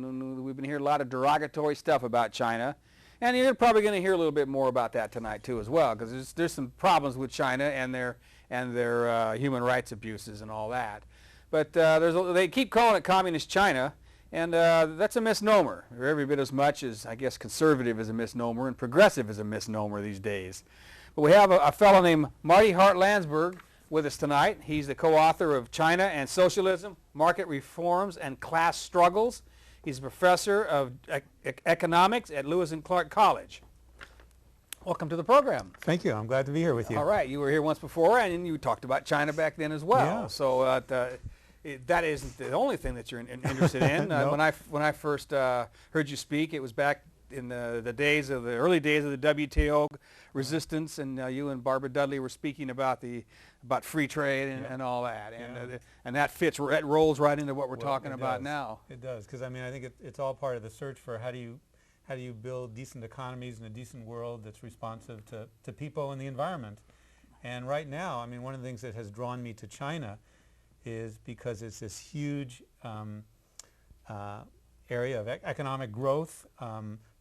and we've been hearing a lot of derogatory stuff about China. And you're probably going to hear a little bit more about that tonight too as well, because there's some problems with China and their human rights abuses and all that. But they keep calling it communist China, and that's a misnomer. Every bit as much as, I guess, conservative is a misnomer and progressive is a misnomer these days. But we have a fellow named Marty Hart Landsberg with us tonight. He's the co-author of China and Socialism, Market Reforms and Class Struggles. He's a professor of economics at Lewis and Clark College. Welcome to the program. Thank you. I'm glad to be here with you. All right. You were here once before, and you talked about China back then as well. Yeah. So that isn't the only thing that you're interested in. No. When I first heard you speak, it was back in the early days of the WTO resistance, and you and Barbara Dudley were speaking about free trade and all that, and that rolls right into what we're talking about now. It does, because I mean I think it's all part of the search for how do you build decent economies in a decent world that's responsive to people and the environment. And right now, I mean, one of the things that has drawn me to China is because it's this huge area of economic growth.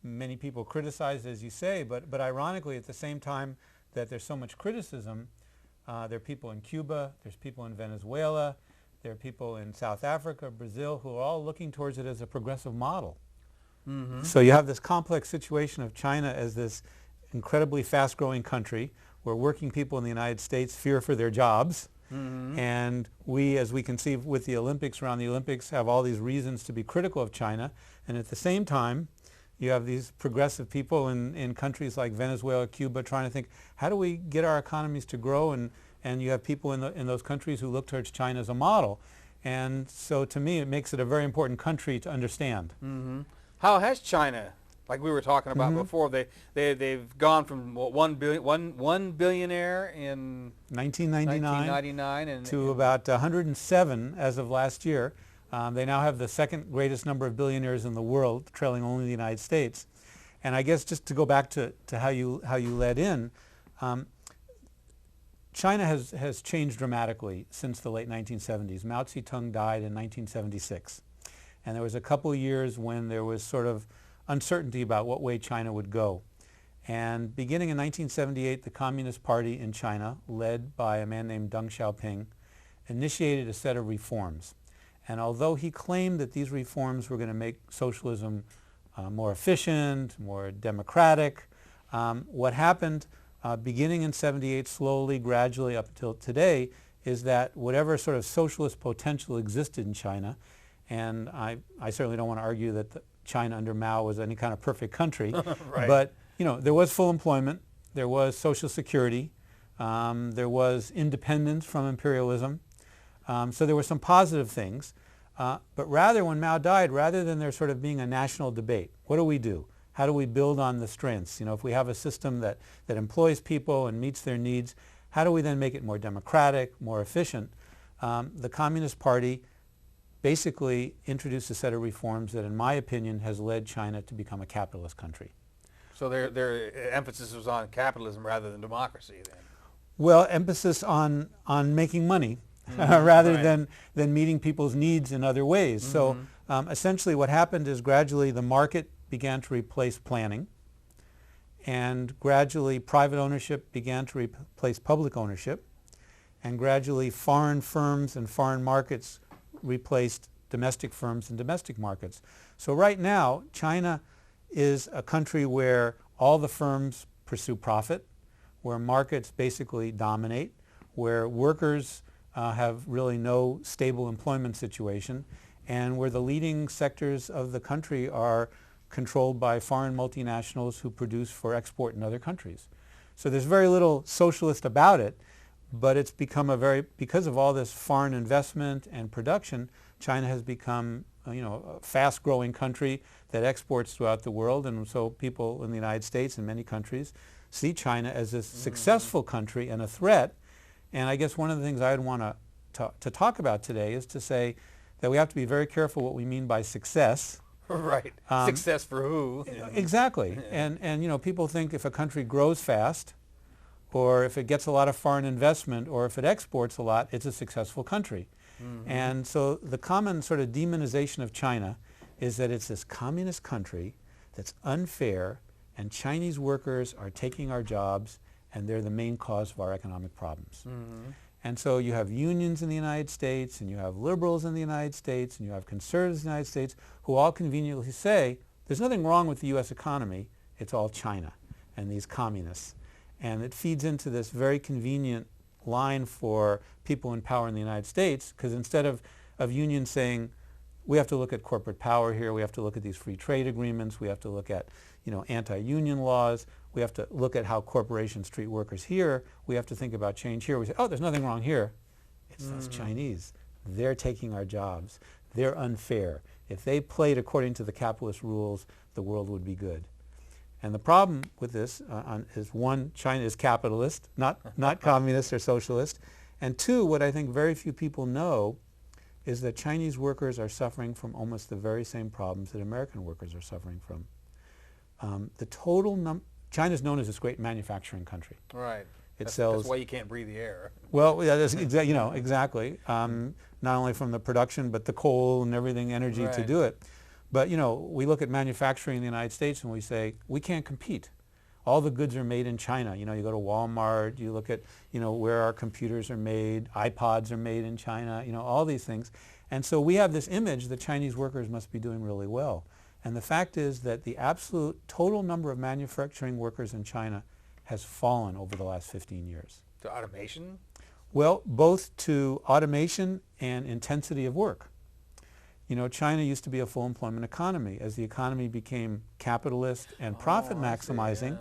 Many people criticize, as you say, but ironically, at the same time that there's so much criticism, there are people in Cuba, there's people in Venezuela, there are people in South Africa, Brazil, who are all looking towards it as a progressive model. Mm-hmm. So you have this complex situation of China as this incredibly fast-growing country where working people in the United States fear for their jobs. Mm-hmm. And we, as we can see with the Olympics, around the Olympics, have all these reasons to be critical of China. And at the same time, you have these progressive people in countries like Venezuela, Cuba, trying to think, how do we get our economies to grow? And you have people in those countries who look towards China as a model. And so to me, it makes it a very important country to understand. Mm-hmm. How has China, like we were talking about before, they've gone from one billionaire in 1999 and to about 107 as of last year. They now have the second greatest number of billionaires in the world, trailing only the United States. And I guess just to go back to how you led in, China has changed dramatically since the late 1970s. Mao Zedong died in 1976. And there was a couple of years when there was sort of uncertainty about what way China would go. And beginning in 1978, the Communist Party in China, led by a man named Deng Xiaoping, initiated a set of reforms. And although he claimed that these reforms were going to make socialism more efficient, more democratic, what happened beginning in 78, slowly, gradually up until today, is that whatever sort of socialist potential existed in China, and I certainly don't want to argue that China under Mao was any kind of perfect country, right. But there was full employment, there was social security, there was independence from imperialism, so there were some positive things. But rather, when Mao died, rather than there sort of being a national debate, what do we do? How do we build on the strengths? If we have a system that employs people and meets their needs, how do we then make it more democratic, more efficient? The Communist Party basically introduced a set of reforms that, in my opinion, has led China to become a capitalist country. So their emphasis was on capitalism rather than democracy then? Well, emphasis on making money rather than meeting people's needs in other ways. So essentially what happened is gradually the market began to replace planning, and gradually private ownership began to replace public ownership, and gradually foreign firms and foreign markets replaced domestic firms and domestic markets. So right now, China is a country where all the firms pursue profit, where markets basically dominate, where workers have really no stable employment situation, and where the leading sectors of the country are controlled by foreign multinationals who produce for export in other countries. So there's very little socialist about it, but it's become because of all this foreign investment and production, China has become a fast-growing country that exports throughout the world, and so people in the United States and many countries see China as a successful country and a threat. And I guess one of the things I'd want to talk about today is to say that we have to be very careful what we mean by success. Right. Success for who? Exactly. And people think if a country grows fast, or if it gets a lot of foreign investment, or if it exports a lot, it's a successful country. And so the common sort of demonization of China is that it's this communist country that's unfair, and Chinese workers are taking our jobs, and they're the main cause of our economic problems. And so you have unions in the United States, and you have liberals in the United States, and you have conservatives in the United States who all conveniently say, there's nothing wrong with the U.S. economy, it's all China and these communists. And it feeds into this very convenient line for people in power in the United States, because instead of unions saying, we have to look at corporate power here, we have to look at these free trade agreements, we have to look at anti-union laws, we have to look at how corporations treat workers here, we have to think about change here. We say, oh, there's nothing wrong here. It's those Chinese. They're taking our jobs. They're unfair. If they played according to the capitalist rules, the world would be good. And the problem with this is, one, China is capitalist, not communist or socialist. And two, what I think very few people know is that Chinese workers are suffering from almost the very same problems that American workers are suffering from. China's known as this great manufacturing country. Right. That's why you can't breathe the air. Well, yeah, that's exactly. Not only from the production, but the coal and everything, energy to do it. But we look at manufacturing in the United States and we say, we can't compete. All the goods are made in China. You go to Walmart, you look at where our computers are made, iPods are made in China, all these things. And so we have this image that Chinese workers must be doing really well. And the fact is that the absolute total number of manufacturing workers in China has fallen over the last 15 years. To automation? Well, both to automation and intensity of work. China used to be a full employment economy. As the economy became capitalist and profit maximizing,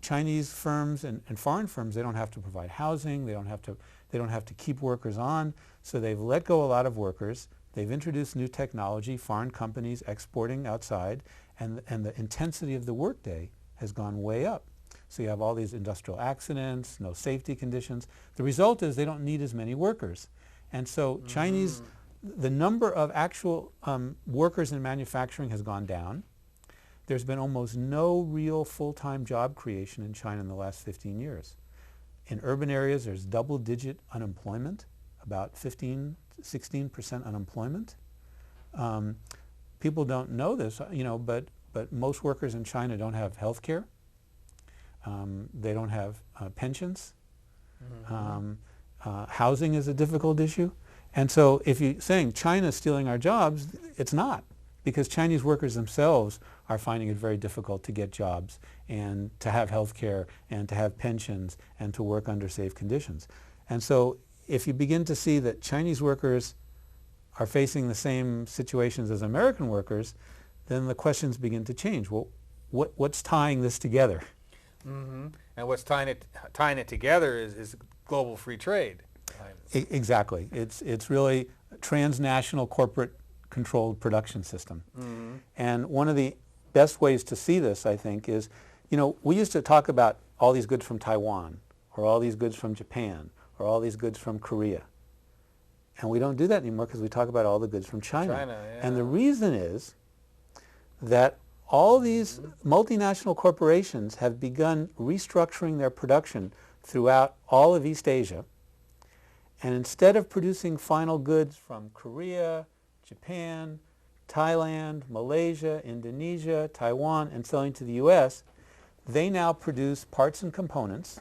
Chinese firms and foreign firms, they don't have to provide housing, they don't have to keep workers on, so they've let go a lot of workers. They've introduced new technology, foreign companies exporting outside, and the intensity of the workday has gone way up. So you have all these industrial accidents, no safety conditions. The result is they don't need as many workers. And so the number of actual workers in manufacturing has gone down. There's been almost no real full-time job creation in China in the last 15 years. In urban areas, there's double-digit unemployment, about 16% unemployment. People don't know this, but most workers in China don't have health care. They don't have pensions. Housing is a difficult issue. And so if you're saying China's stealing our jobs, it's not, because Chinese workers themselves are finding it very difficult to get jobs and to have health care and to have pensions and to work under safe conditions. And so if you begin to see that Chinese workers are facing the same situations as American workers, then the questions begin to change. Well, what's tying this together? And what's tying it together is global free trade. Exactly. It's really a transnational corporate controlled production system. And one of the best ways to see this, I think, is, we used to talk about all these goods from Taiwan, or all these goods from Japan, or all these goods from Korea. And we don't do that anymore because we talk about all the goods from China. And the reason is that all these multinational corporations have begun restructuring their production throughout all of East Asia. And instead of producing final goods from Korea, Japan, Thailand, Malaysia, Indonesia, Taiwan, and selling to the U.S., they now produce parts and components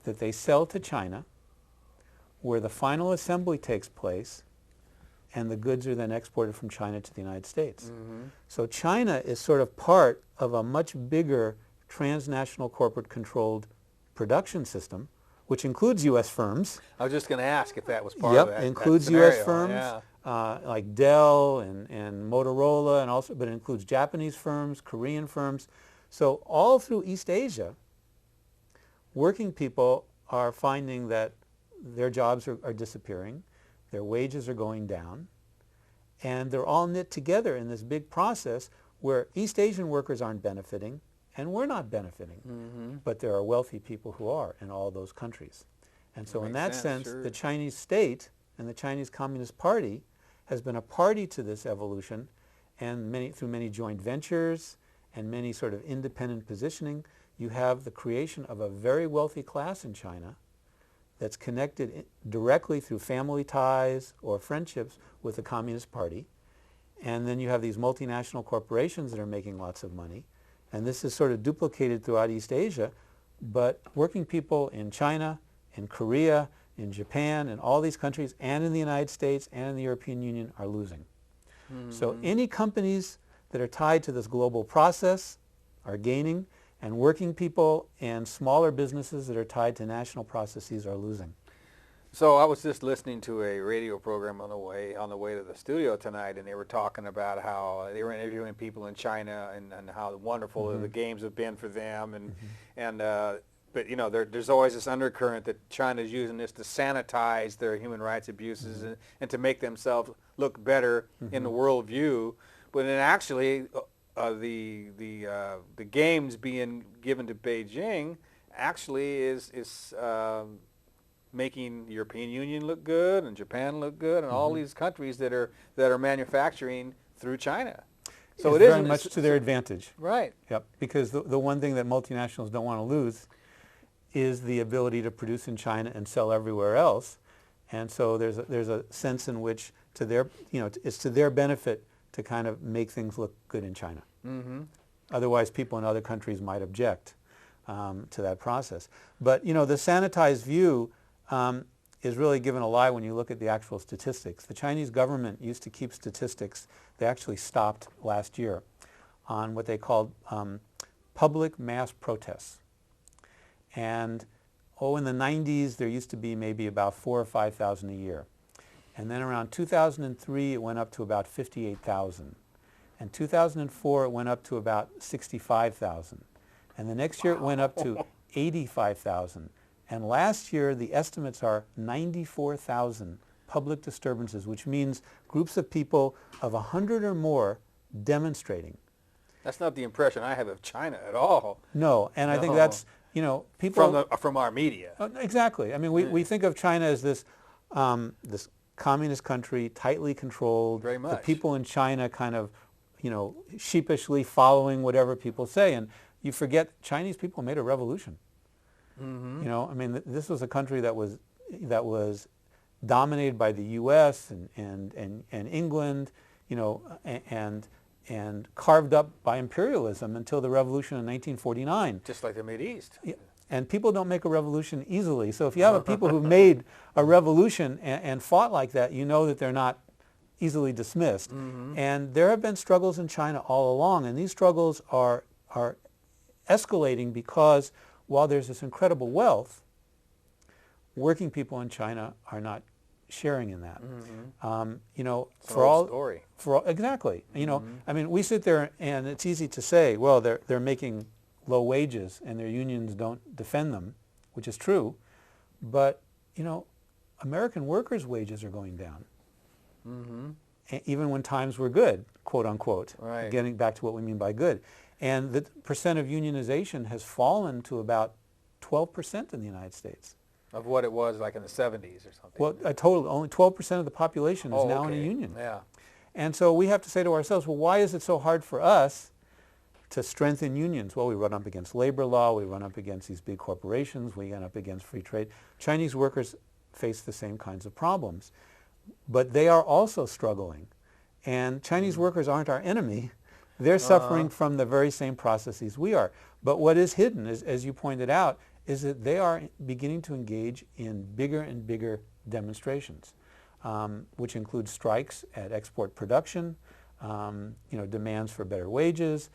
that they sell to China, where the final assembly takes place, and the goods are then exported from China to the United States. So China is sort of part of a much bigger transnational corporate controlled production system, which includes U.S. firms. I was just going to ask if that was part of that. Includes U.S. firms like Dell and Motorola, and also, but it includes Japanese firms, Korean firms. So all through East Asia, working people are finding that their jobs are disappearing, their wages are going down, and they're all knit together in this big process where East Asian workers aren't benefiting, and we're not benefiting. But there are wealthy people who are in all those countries. And so in that sense, the Chinese state and the Chinese Communist Party has been a party to this evolution, and through many joint ventures and many sort of independent positioning, you have the creation of a very wealthy class in China that's connected directly through family ties or friendships with the Communist Party. and then you have these multinational corporations that are making lots of money, and this is sort of duplicated throughout East Asia, but working people in China, in Korea, in Japan, in all these countries, and in the United States and in the European Union are losing. So any companies that are tied to this global process are gaining, and working people and smaller businesses that are tied to national processes are losing. So I was just listening to a radio program on the way to the studio tonight, and they were talking about how they were interviewing people in China and how wonderful the games have been for them, and but you know there's always this undercurrent that China's using this to sanitize their human rights abuses and to make themselves look better in the world view, but then actually the games being given to Beijing actually is making the European Union look good and Japan look good and all these countries that are manufacturing through China. So It's very much to their advantage. Right. Yep. Because the one thing that multinationals don't want to lose is the ability to produce in China and sell everywhere else. And so there's a sense in which it's to their benefit to kind of make things look good in China. Otherwise, people in other countries might object to that process. But the sanitized view is really given a lie when you look at the actual statistics. The Chinese government used to keep statistics. They actually stopped last year on what they called public mass protests. And in the 90s, there used to be maybe about 4,000 or 5,000 a year. And then around 2003, it went up to about 58,000. And 2004, it went up to about 65,000. And the next year, it went up to 85,000. And last year, the estimates are 94,000 public disturbances, which means groups of people of 100 or more demonstrating. That's not the impression I have of China at all. No, and I think that's, people... From our media. Exactly. I mean, we think of China as this communist country, tightly controlled. Very much. The people in China kind of, sheepishly following whatever people say. And you forget Chinese people made a revolution. I mean, this was a country that was dominated by the U.S. and England, and carved up by imperialism until the revolution in 1949. Just like the Mideast. Yeah. And people don't make a revolution easily. So if you have a people who made a revolution and fought like that, you know that they're not easily dismissed. And there have been struggles in China all along, and these struggles are escalating because while there's this incredible wealth, working people in China are not sharing in that. Exactly. I mean, we sit there and it's easy to say, well, they're making low wages and their unions don't defend them, which is true, but American workers' wages are going down. Even when times were good, quote unquote. Right. Getting back to what we mean by good. And the percent of unionization has fallen to about 12% in the United States. Of what it was like in the 70s or something. Well, only 12% of the population is now in a union. Yeah. And so we have to say to ourselves, well, why is it so hard for us to strengthen unions? Well, we run up against labor law, we run up against these big corporations, we run up against free trade. Chinese workers face the same kinds of problems, but they are also struggling. And Chinese workers aren't our enemy. They're suffering from the very same processes we are. But what is hidden, as you pointed out, is that they are beginning to engage in bigger and bigger demonstrations, which include strikes at export production, demands for better wages,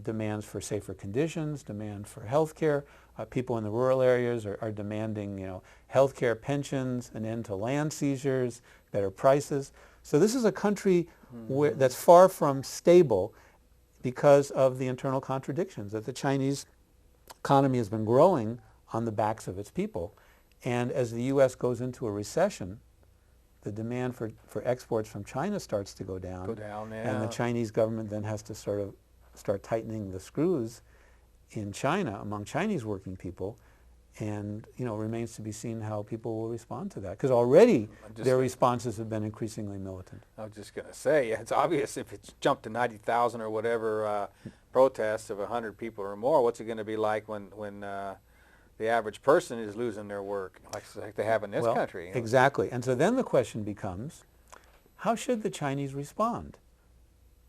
demands for safer conditions, demand for health care. People in the rural areas are demanding, health care, pensions, an end to land seizures, better prices. So this is a country that's far from stable because of the internal contradictions, that the Chinese economy has been growing on the backs of its people. And as the U.S. goes into a recession, the demand for exports from China starts to go down. And the Chinese government then has to sort of start tightening the screws in China among Chinese working people. And remains to be seen how people will respond to that. Because already their responses have been increasingly militant. I was just going to say, it's obvious if it's jumped to 90,000 or whatever protests of 100 people or more, what's it going to be like when the average person is losing their work, like they have in this country? Exactly. And so then the question becomes, how should the Chinese respond?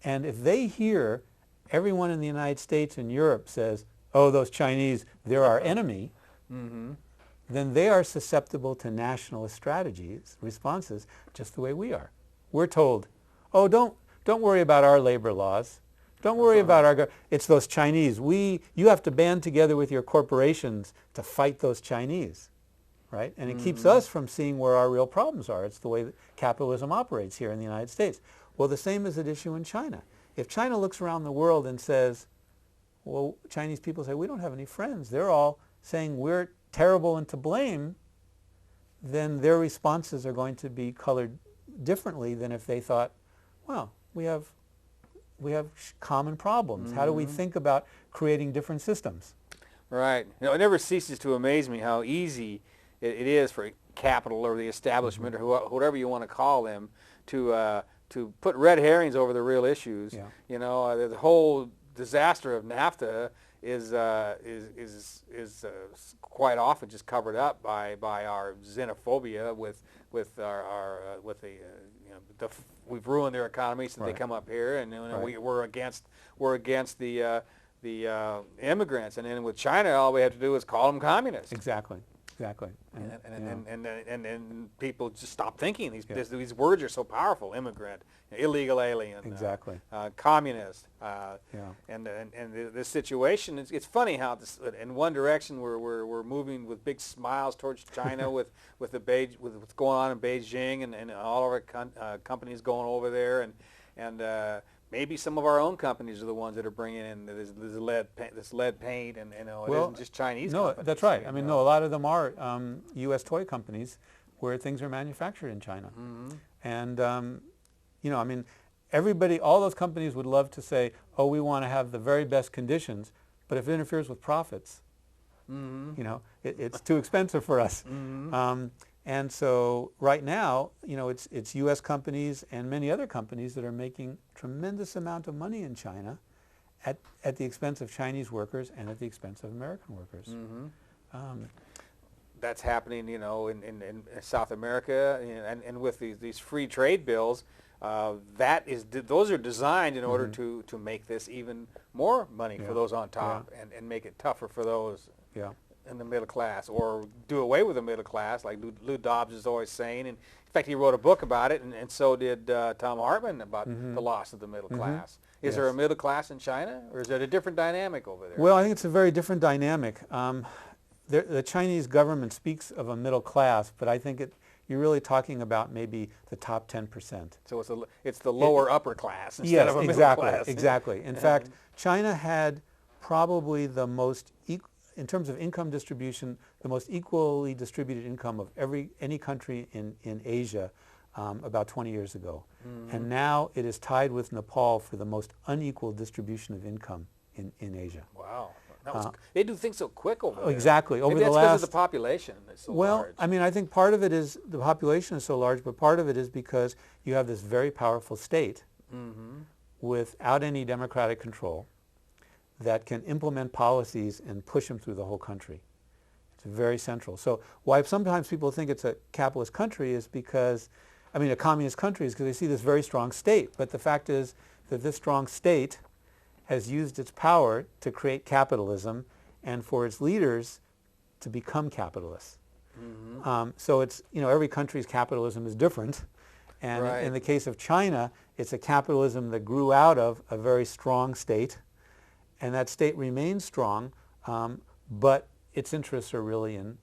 And if they hear everyone in the United States and Europe says, oh, those Chinese, they're our enemy, then they are susceptible to nationalist strategies, responses, just the way we are. We're told, oh, don't worry about our labor laws. Don't worry about it's those Chinese. You have to band together with your corporations to fight those Chinese, right? And it keeps us from seeing where our real problems are. It's the way that capitalism operates here in the United States. Well, the same is at issue in China. If China looks around the world and says, well, Chinese people say, we don't have any friends. They're all saying we're terrible and to blame, then their responses are going to be colored differently than if they thought, well, we have common problems. How do we think about creating different systems? Right. It never ceases to amaze me how easy it is for capital or the establishment or whatever you want to call them to put red herrings over the real issues. Yeah. The whole disaster of NAFTA is quite often just covered up by our xenophobia with we've ruined their economy so they come up here, and we're against the immigrants, and then with China all we have to do is call them communists. Exactly. And people just stop thinking. These words are so powerful: immigrant, illegal alien, communist. And this situation, it's funny how in one direction we're moving with big smiles towards China with what's going on in Beijing and all of our companies going over there, and maybe some of our own companies are the ones that are bringing in this lead paint, and it isn't just Chinese companies. That's right. I mean, a lot of them are U.S. toy companies where things are manufactured in China. And, I mean, all those companies would love to say, oh, we want to have the very best conditions, but if it interferes with profits, it's too expensive for us. And so right now, it's U.S. companies and many other companies that are making tremendous amount of money in China at the expense of Chinese workers and at the expense of American workers. That's happening, in South America, and with these free trade bills, those are designed in order to make this even more money for those on top and make it tougher for those in the middle class, or do away with the middle class, like Lou Dobbs is always saying. And in fact, he wrote a book about it, and so did Tom Hartman about the loss of the middle class. Is there a middle class in China, or is it a different dynamic over there? Well, I think it's a very different dynamic. The Chinese government speaks of a middle class, but I think you're really talking about maybe the top 10%. So it's the lower upper class instead of a middle class. Exactly. In fact, China had probably the most in terms of income distribution, the most equally distributed income of any country in Asia about 20 years ago. And now it is tied with Nepal for the most unequal distribution of income in Asia. Wow. They do things so quick over there. Exactly. Maybe that's because of the population is so large. I mean, I think part of it is the population is so large, but part of it is because you have this very powerful state without any democratic control that can implement policies and push them through the whole country. It's very central. So why sometimes people think it's a capitalist country is because, a communist country is because they see this very strong state. But the fact is that this strong state has used its power to create capitalism and for its leaders to become capitalists. So it's, every country's capitalism is different. And in the case of China, it's a capitalism that grew out of a very strong state. And that state remains strong, but its interests are really in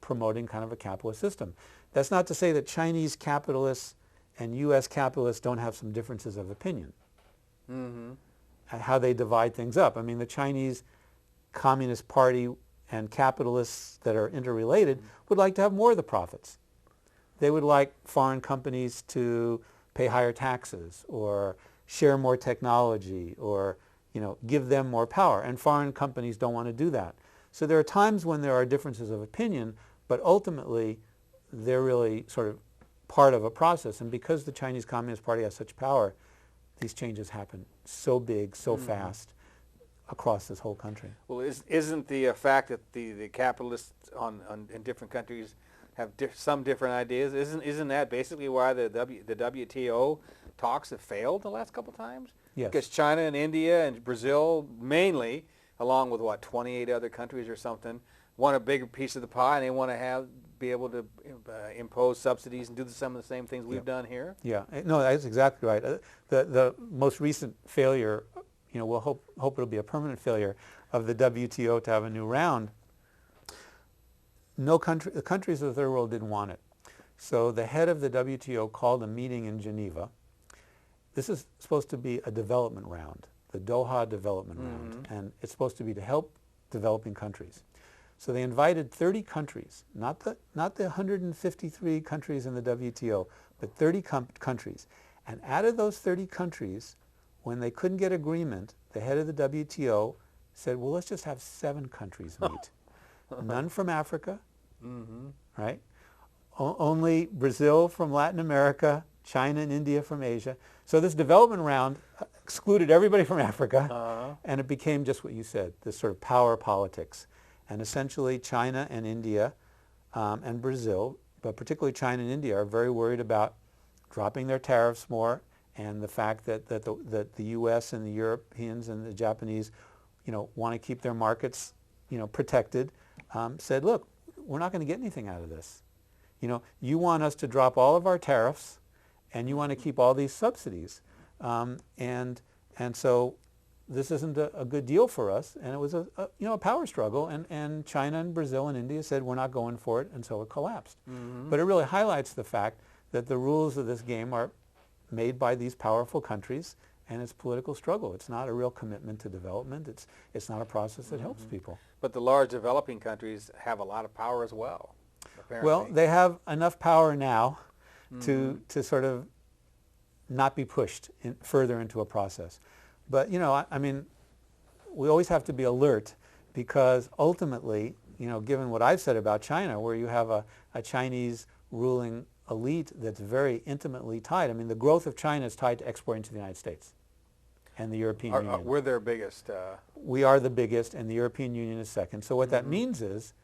promoting kind of a capitalist system. That's not to say that Chinese capitalists and U.S. capitalists don't have some differences of opinion at how they divide things up. The Chinese Communist Party and capitalists that are interrelated would like to have more of the profits. They would like foreign companies to pay higher taxes or share more technology or give them more power, and foreign companies don't want to do that. So there are times when there are differences of opinion, but ultimately they're really sort of part of a process. And because the Chinese Communist Party has such power, these changes happen so big, so fast across this whole country. Well, isn't the fact that the capitalists in different countries have some different ideas. Isn't that basically why the WTO talks have failed the last couple times? Yes. Because China and India and Brazil mainly, along with 28 other countries or something, want a bigger piece of the pie, and they want to be able to impose subsidies and do some of the same things we've done here. Yeah, no, that's exactly right. The most recent failure, we'll hope it'll be a permanent failure of the WTO to have a new round. The countries of the third world didn't want it. So the head of the WTO called a meeting in Geneva. This is supposed to be a development round, the Doha development round, and it's supposed to be to help developing countries. So they invited 30 countries, not the 153 countries in the WTO, but 30 countries. And out of those 30 countries, when they couldn't get agreement, the head of the WTO said, well, let's just have 7 countries meet. None from Africa, right? Only Brazil from Latin America, China and India from Asia. So this development round excluded everybody from Africa, and it became just what you said, this sort of power politics. And essentially China and India and Brazil, but particularly China and India, are very worried about dropping their tariffs more, and the fact that the U.S. and the Europeans and the Japanese, want to keep their markets, protected, said, look, we're not going to get anything out of this. You want us to drop all of our tariffs, and you want to keep all these subsidies, and so this isn't a good deal for us. And it was a power struggle, and China and Brazil and India said we're not going for it, and so it collapsed. But it really highlights the fact that the rules of this game are made by these powerful countries, and it's political struggle. It's not a real commitment to development. It's not a process that helps people. But the large developing countries have a lot of power as well, apparently. Well, they have enough power now to sort of not be pushed further into a process. But, I mean, we always have to be alert, because ultimately, given what I've said about China, where you have a Chinese ruling elite that's very intimately tied. I mean, the growth of China is tied to exporting to the United States and the European Union. We're their biggest. We are the biggest, and the European Union is second. So what that means is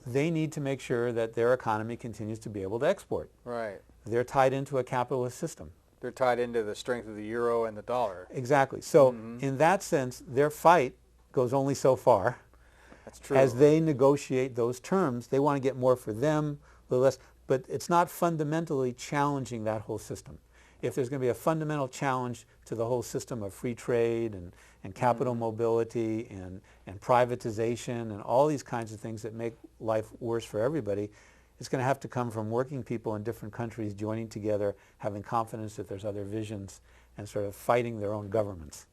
they need to make sure that their economy continues to be able to export. Right. They're tied into a capitalist system. They're tied into the strength of the euro and the dollar. Exactly. So in that sense, their fight goes only so far. That's true. As they negotiate those terms, they want to get more for them, a little less. But it's not fundamentally challenging that whole system. If there's going to be a fundamental challenge to the whole system of free trade and capital mobility and privatization and all these kinds of things that make life worse for everybody, it's going to have to come from working people in different countries joining together, having confidence that there's other visions, and sort of fighting their own governments.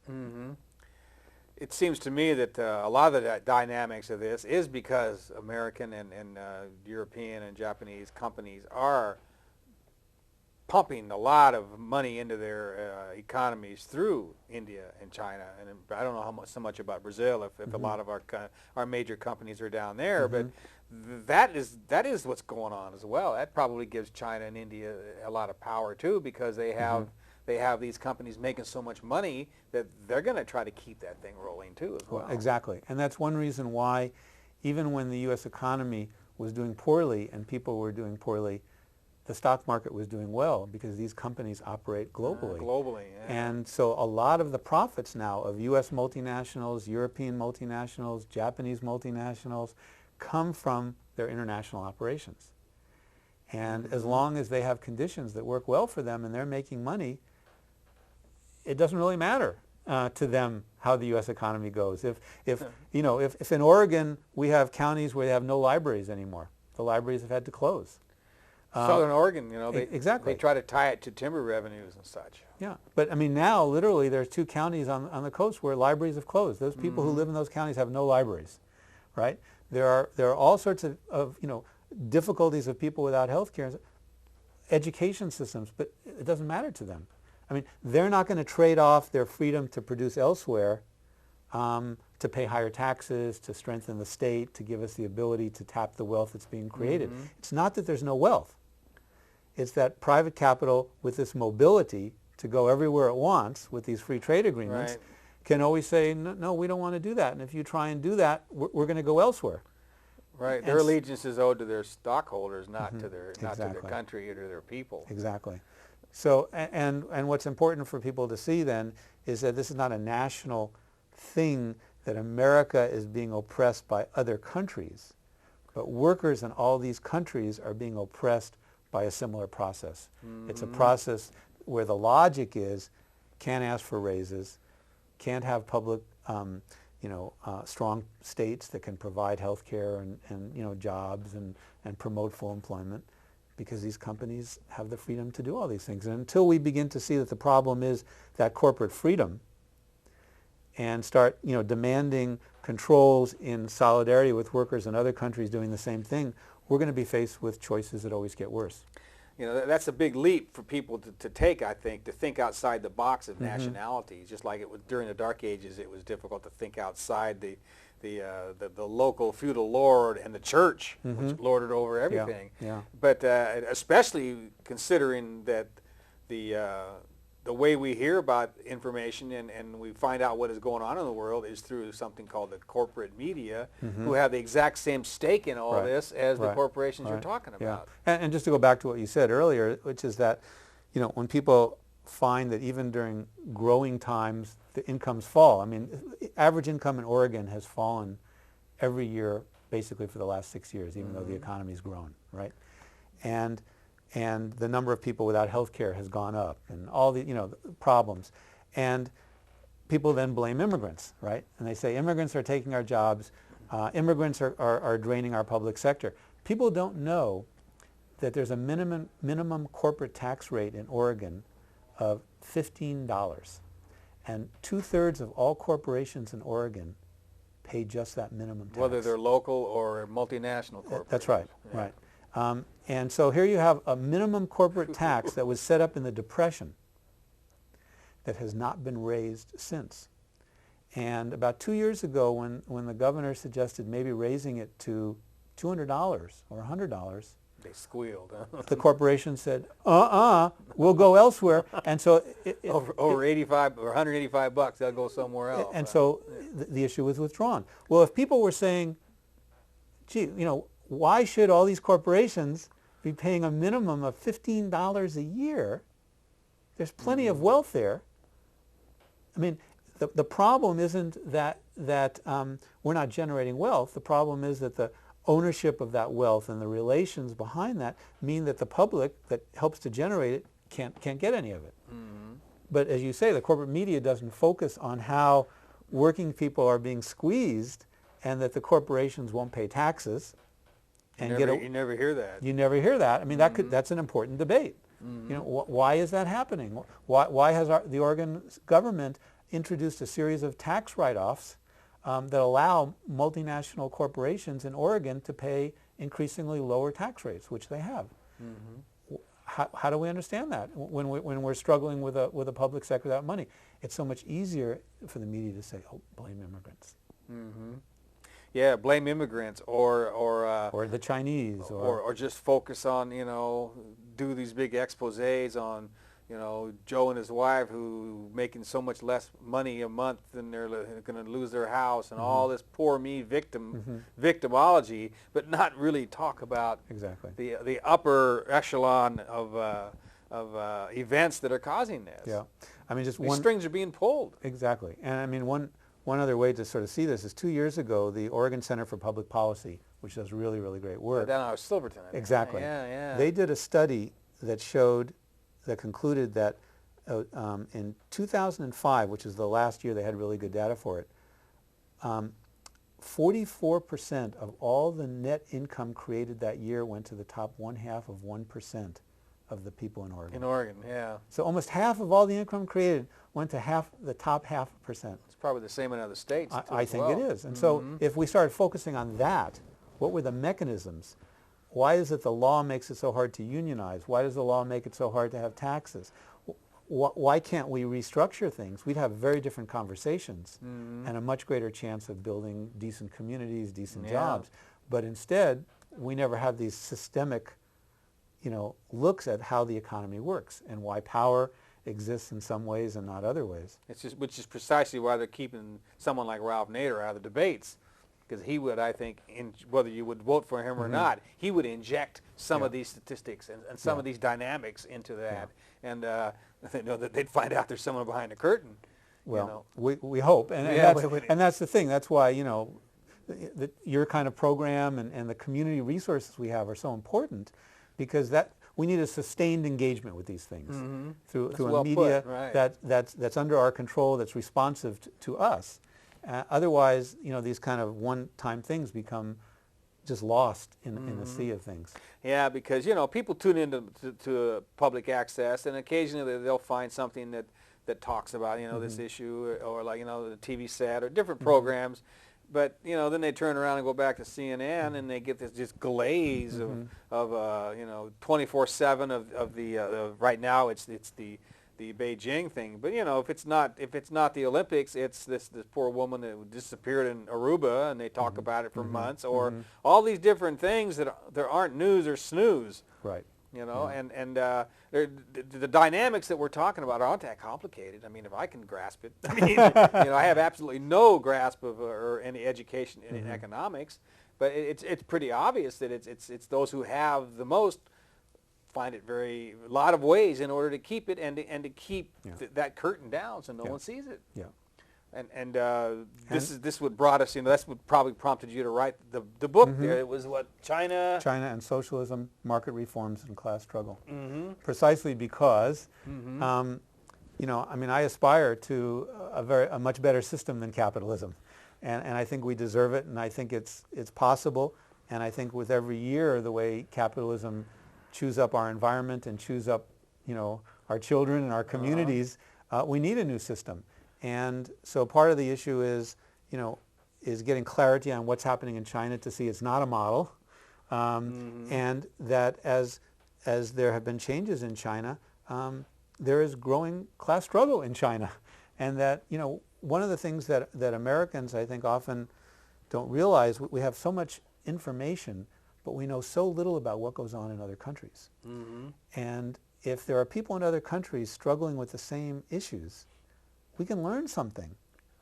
It seems to me that a lot of the dynamics of this is because American and European and Japanese companies are pumping a lot of money into their economies through India and China. And I don't know so much about Brazil, if a lot of our major companies are down there, but that is what's going on as well. That probably gives China and India a lot of power too, because they have these companies making so much money that they're going to try to keep that thing rolling too as well. Exactly. And that's one reason why, even when the U.S. economy was doing poorly and people were doing poorly, the stock market was doing well, because these companies operate globally. Globally, yeah. And so a lot of the profits now of U.S. multinationals, European multinationals, Japanese multinationals come from their international operations. And as long as they have conditions that work well for them and they're making money, it doesn't really matter to them how the U.S. economy goes. If in Oregon we have counties where they have no libraries anymore, the libraries have had to close. Southern Oregon, exactly. They try to tie it to timber revenues and such. Yeah, but I mean now literally there's 2 counties on the coast where libraries have closed. Those people who live in those counties have no libraries, right? There are all sorts of difficulties of people without health care, education systems, but it doesn't matter to them. I mean, they're not going to trade off their freedom to produce elsewhere to pay higher taxes, to strengthen the state, to give us the ability to tap the wealth that's being created. It's not that there's no wealth. It's that private capital with this mobility to go everywhere it wants with these free trade agreements can always say, no, we don't want to do that. And if you try and do that, we're going to go elsewhere. Right. And Their allegiance is owed to their stockholders, not to their Exactly. country or to their people. Exactly. So, and what's important for people to see then is that this is not a national thing, that America is being oppressed by other countries, but workers in all these countries are being oppressed by a similar process. It's a process where the logic is, can't ask for raises, can't have public, strong states that can provide health care and jobs and promote full employment, because these companies have the freedom to do all these things. And until we begin to see that the problem is that corporate freedom and start demanding controls in solidarity with workers in other countries doing the same thing, we're going to be faced with choices that always get worse. That's a big leap for people to take, I think, to think outside the box of nationalities. Just like it was during the Dark Ages, it was difficult to think outside the local feudal lord and the church, which lorded over everything. Yeah. But especially considering that the way we hear about information and we find out what is going on in the world is through something called the corporate media, who have the exact same stake in all this as the corporations you're talking about. And just to go back to what you said earlier, which is that, when people find that even during growing times, the incomes fall. I mean, average income in Oregon has fallen every year basically for the last 6 years, even though the economy's grown, right? And the number of people without health care has gone up, and all the problems. And people then blame immigrants, right? And they say immigrants are taking our jobs, immigrants are draining our public sector. People don't know that there's a minimum corporate tax rate in Oregon of $15. And 2/3 of all corporations in Oregon pay just that minimum tax. Whether they're local or multinational corporations. That's right, right. And so here you have a minimum corporate tax that was set up in the Depression that has not been raised since. And about 2 years ago, when the governor suggested maybe raising it to $200 or $100, they squealed. the corporation said, we'll go elsewhere. And so over 85 or 185 bucks, they'll go somewhere else. And so the issue was withdrawn. Well, if people were saying, gee, why should all these corporations be paying a minimum of $15 a year? There's plenty of wealth there. I mean, the problem isn't that we're not generating wealth. The problem is that the ownership of that wealth and the relations behind that mean that the public that helps to generate it can't get any of it. But as you say, the corporate media doesn't focus on how working people are being squeezed and that the corporations won't pay taxes. And you never hear that. You never hear that. I mean, that's an important debate. Why is that happening? Why has the Oregon government introduced a series of tax write-offs that allow multinational corporations in Oregon to pay increasingly lower tax rates, which they have? How do we understand that when we're struggling with a public sector without money? It's so much easier for the media to say, "Oh, blame immigrants." Yeah, blame immigrants or the Chinese, or just focus on do these big exposés on Joe and his wife who making so much less money a month and they're going to lose their house and all this poor me victimology, but not really talk about the upper echelon of events that are causing this. Yeah, I mean, just these strings are being pulled. Exactly, and I mean one other way to sort of see this is 2 years ago, the Oregon Center for Public Policy, which does really, really great work. Down out of Silverton. I think. Exactly. Yeah. They did a study that concluded that in 2005, which is the last year they had really good data for it, 44% of all the net income created that year went to the top 1/2% of the people in Oregon. In Oregon, yeah. So almost half of all the income created went to the top 0.5%. It's probably the same in other states. I think it is. And so if we started focusing on that, what were the mechanisms? Why is it the law makes it so hard to unionize? Why does the law make it so hard to have taxes? Why can't we restructure things? We'd have very different conversations and a much greater chance of building decent communities, decent jobs. But instead, we never have these systemic looks at how the economy works and why power exists in some ways and not other ways. Which is precisely why they're keeping someone like Ralph Nader out of the debates. because he would, I think, whether you would vote for him or not, he would inject some of these statistics and some of these dynamics into that, and they know that they'd find out there's someone behind the curtain. Well, we hope, and that's the thing. That's why your kind of program and the community resources we have are so important, because we need a sustained engagement with these things through a media that's under our control, that's responsive to us. Otherwise, these kind of one-time things become just lost in the sea of things. Yeah, because people tune into to public access, and occasionally they'll find something that talks about this issue, or like the TV set or different programs. But then they turn around and go back to CNN, and they get this just glaze of 24/7 of the right now it's the Beijing thing. But if it's not the Olympics, it's this poor woman that disappeared in Aruba, and they talk about it for months, or all these different things that there aren't news or snooze. Right. And the dynamics that we're talking about aren't that complicated. I mean, if I can grasp it, I mean, I have absolutely no grasp of or any education in economics, but it's pretty obvious that it's those who have the most find it a lot of ways in order to keep it and to keep that curtain down so no one sees it. Yeah. And this would brought us, that's what probably prompted you to write the book there. It was what, China and Socialism, Market Reforms and Class Struggle. Precisely because, I aspire to a much better system than capitalism. And I think we deserve it, and I think it's possible. And I think with every year, the way capitalism chews up our environment and chews up, our children and our communities, we need a new system. And so part of the issue is getting clarity on what's happening in China to see it's not a model, and that as there have been changes in China, there is growing class struggle in China, and that one of the things that Americans I think often don't realize, we have so much information, but we know so little about what goes on in other countries. And if there are people in other countries struggling with the same issues, we can learn something.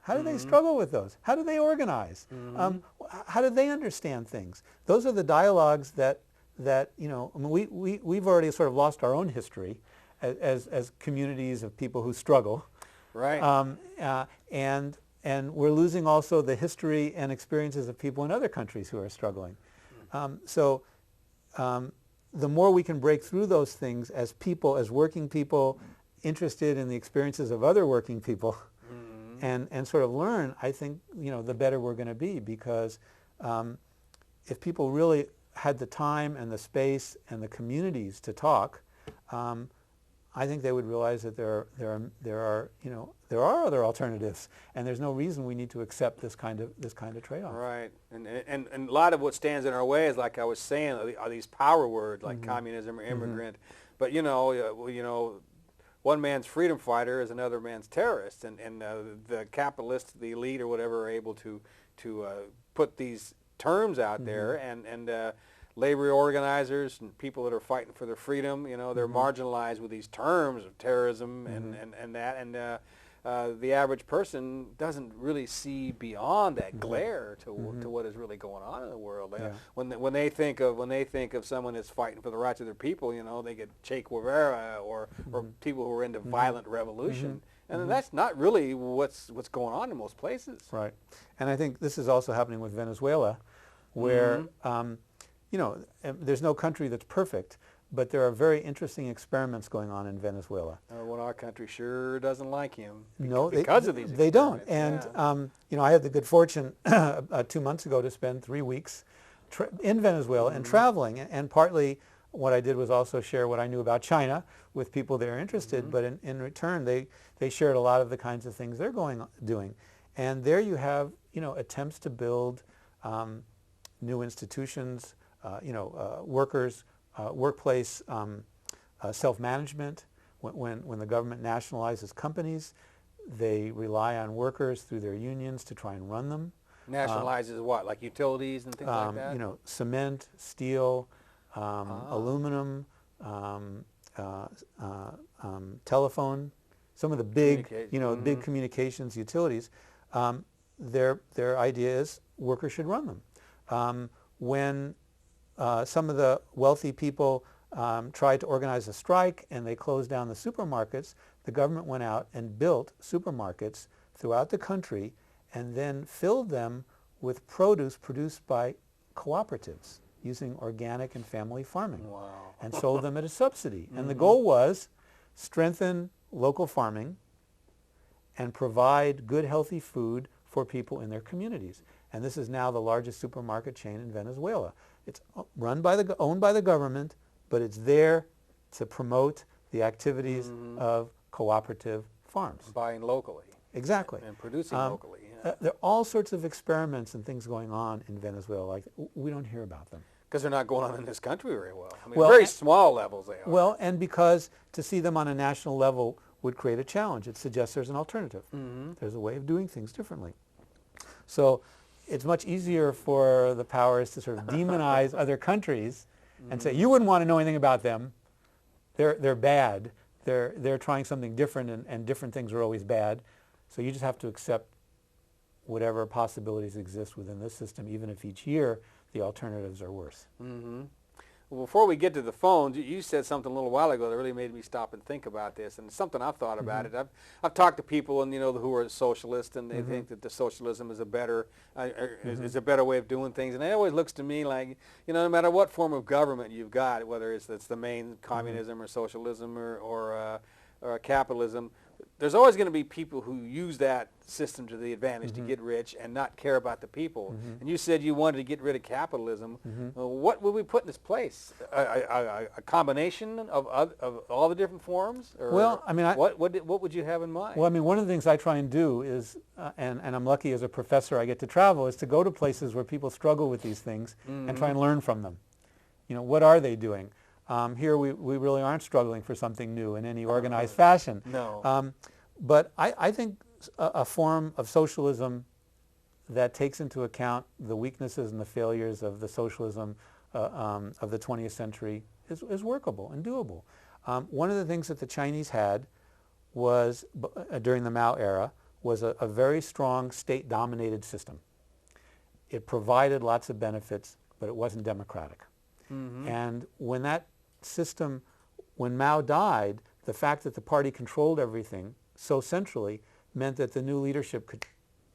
How do they struggle with those? How do they organize? How do they understand things? Those are the dialogues that we've already sort of lost our own history as communities of people who struggle. Right. And we're losing also the history and experiences of people in other countries who are struggling. So the more we can break through those things as people, as working people, interested in the experiences of other working people, and sort of learn, I think, the better we're going to be, because if people really had the time and the space and the communities to talk, I think they would realize that there are other alternatives, and there's no reason we need to accept this kind of trade-off. Right, and a lot of what stands in our way is, like I was saying, are these power words like communism or immigrant, but one man's freedom fighter is another man's terrorist, and the capitalists, the elite or whatever, are able to put these terms out there, and labor organizers and people that are fighting for their freedom, they're marginalized with these terms of terrorism and that, and the average person doesn't really see beyond that glare to what is really going on in the world. When they think of someone that's fighting for the rights of their people, they get Che Guevara or people who are into violent revolution, and that's not really what's going on in most places. Right, and I think this is also happening with Venezuela, where there's no country that's perfect, but there are very interesting experiments going on in Venezuela. Well, our country sure doesn't like him because of these they don't. And I had the good fortune 2 months ago to spend 3 weeks in Venezuela and traveling, and partly what I did was also share what I knew about China with people that are interested, but in return they shared a lot of the kinds of things they're doing. And there you have attempts to build new institutions, workers, workplace self-management. When the government nationalizes companies, they rely on workers through their unions to try and run them. Nationalizes what, like utilities and things like that? Cement, steel, aluminum, telephone, some of the big, big communications utilities. their idea is workers should run them. When some of the wealthy people tried to organize a strike and they closed down the supermarkets, the government went out and built supermarkets throughout the country and then filled them with produce produced by cooperatives using organic and family farming. Wow. And sold them at a subsidy. And the goal was strengthen local farming and provide good, healthy food for people in their communities. And this is now the largest supermarket chain in Venezuela. It's owned by the government, but it's there to promote the activities of cooperative farms. Buying locally. Exactly. And producing locally. Yeah. There are all sorts of experiments and things going on in Venezuela. Like we don't hear about them. Because they're not going on in this country very well. I mean, Well, very small levels they are. Well, and because to see them on a national level would create a challenge. It suggests there's an alternative. There's a way of doing things differently. So it's much easier for the powers to sort of demonize other countries and say, you wouldn't want to know anything about them. They're bad. They're trying something different, and different things are always bad. So you just have to accept whatever possibilities exist within this system, even if each year the alternatives are worse. Well, before we get to the phones, you said something a little while ago that really made me stop and think about this, and it's something I've thought about it. I've talked to people, and who are socialists, and they think that the socialism is a better is a better way of doing things, and it always looks to me like no matter what form of government you've got, whether it's the main communism or socialism or capitalism, there's always going to be people who use that system to the advantage to get rich and not care about the people. And you said you wanted to get rid of capitalism. What would we put in its place? A combination of all the different forms? Or Well, I mean, what would you have in mind? Well, I mean, one of the things I try and do is, and I'm lucky as a professor I get to travel, is to go to places where people struggle with these things and try and learn from them. What are they doing? Here we really aren't struggling for something new in any organized fashion. No. But I think a form of socialism that takes into account the weaknesses and the failures of the socialism of the 20th century is workable and doable. One of the things that the Chinese had was, during the Mao era, was a very strong state-dominated system. It provided lots of benefits, but it wasn't democratic. And when that system, when Mao died, the fact that the party controlled everything so centrally meant that the new leadership could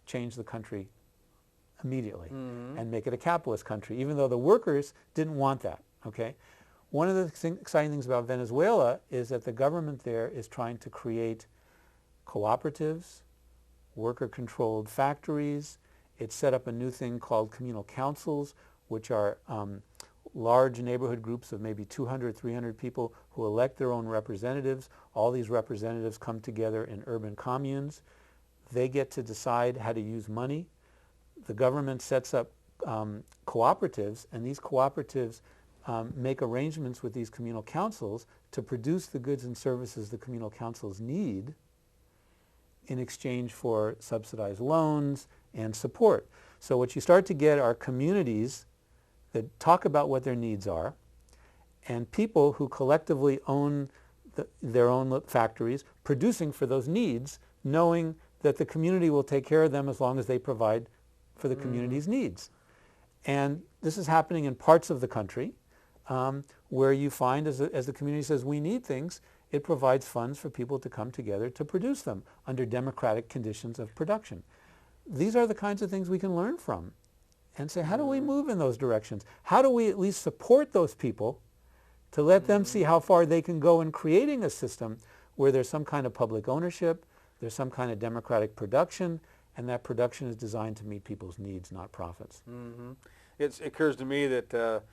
change the country immediately and make it a capitalist country, even though the workers didn't want that. Okay? One of the exciting things about Venezuela is that the government there is trying to create cooperatives, worker-controlled factories. It set up a new thing called communal councils, which are large neighborhood groups of maybe 200, 300 people who elect their own representatives. All these representatives come together in urban communes. They get to decide how to use money. The government sets up cooperatives, and these cooperatives make arrangements with these communal councils to produce the goods and services the communal councils need in exchange for subsidized loans and support. So what you start to get are communities that talk about what their needs are, and people who collectively own their own factories producing for those needs, knowing that the community will take care of them as long as they provide for the community's needs. And this is happening in parts of the country where you find, as the community says, we need things, it provides funds for people to come together to produce them under democratic conditions of production. These are the kinds of things we can learn from and say, how do we move in those directions? How do we at least support those people to let them see how far they can go in creating a system where there's some kind of public ownership, there's some kind of democratic production, and that production is designed to meet people's needs, not profits. It occurs to me that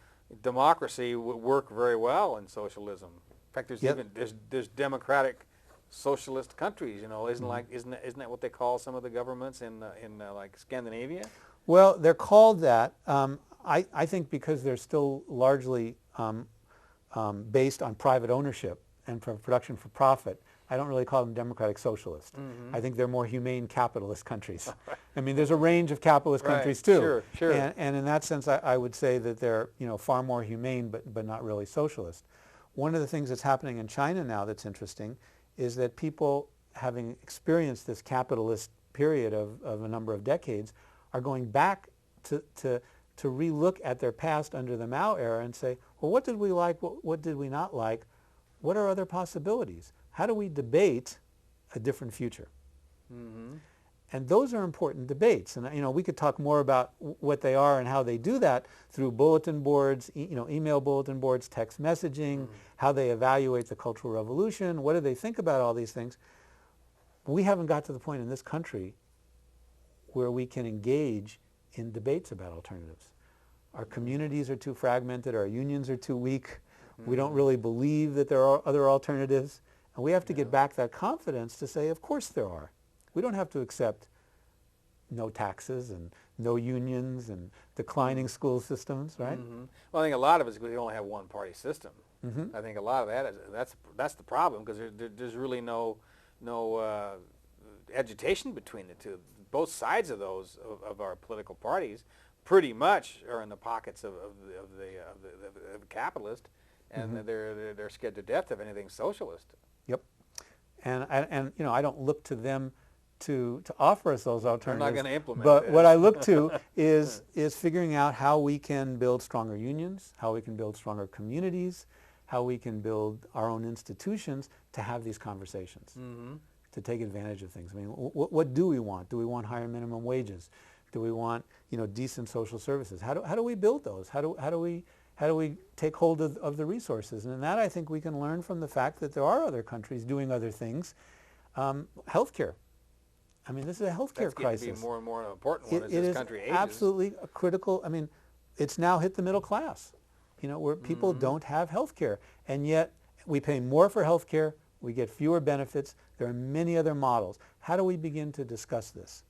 democracy would work very well in socialism. In fact, there's democratic socialist countries. Isn't that what they call some of the governments in like Scandinavia? Well, they're called that. I think because they're still largely based on private ownership and for production for profit, I don't really call them democratic socialist. I think they're more humane capitalist countries. I mean, there's a range of capitalist countries too. Sure. And in that sense, I would say that they're far more humane, but not really socialist. One of the things that's happening in China now that's interesting is that people, having experienced this capitalist period of a number of decades are going back to relook at their past under the Mao era and say, well, what did we like, what did we not like, what are other possibilities? How do we debate a different future? Mm-hmm. And those are important debates. And we could talk more about what they are and how they do that through bulletin boards, email bulletin boards, text messaging, how they evaluate the Cultural Revolution, what do they think about all these things. We haven't got to the point in this country where we can engage in debates about alternatives. Our communities are too fragmented, our unions are too weak, we don't really believe that there are other alternatives, and we have to get back that confidence to say, of course there are. We don't have to accept no taxes and no unions and declining school systems, right? Mm-hmm. Well, I think a lot of it is because we only have one party system. Mm-hmm. I think a lot of that that's the problem, because there's really no agitation between the two. Both sides of those of our political parties pretty much are in the pockets of the capitalist, and they're scared to death of anything socialist. Yep. And I don't look to them to offer us those alternatives. They're not going to implement But this. what I look to is figuring out how we can build stronger unions, how we can build stronger communities, how we can build our own institutions to have these conversations, to take advantage of things. I mean, what do we want? Do we want higher minimum wages? Do we want decent social services? How do we build those? How do we take hold of the resources? And in that, I think we can learn from the fact that there are other countries doing other things. Healthcare. I mean, this is a healthcare crisis. That's getting to be more and more an important one as It this is country ages. absolutely a critical. I mean, it's now hit the middle class, where people don't have healthcare, and yet we pay more for healthcare. We get fewer benefits. There are many other models. How do we begin to discuss this?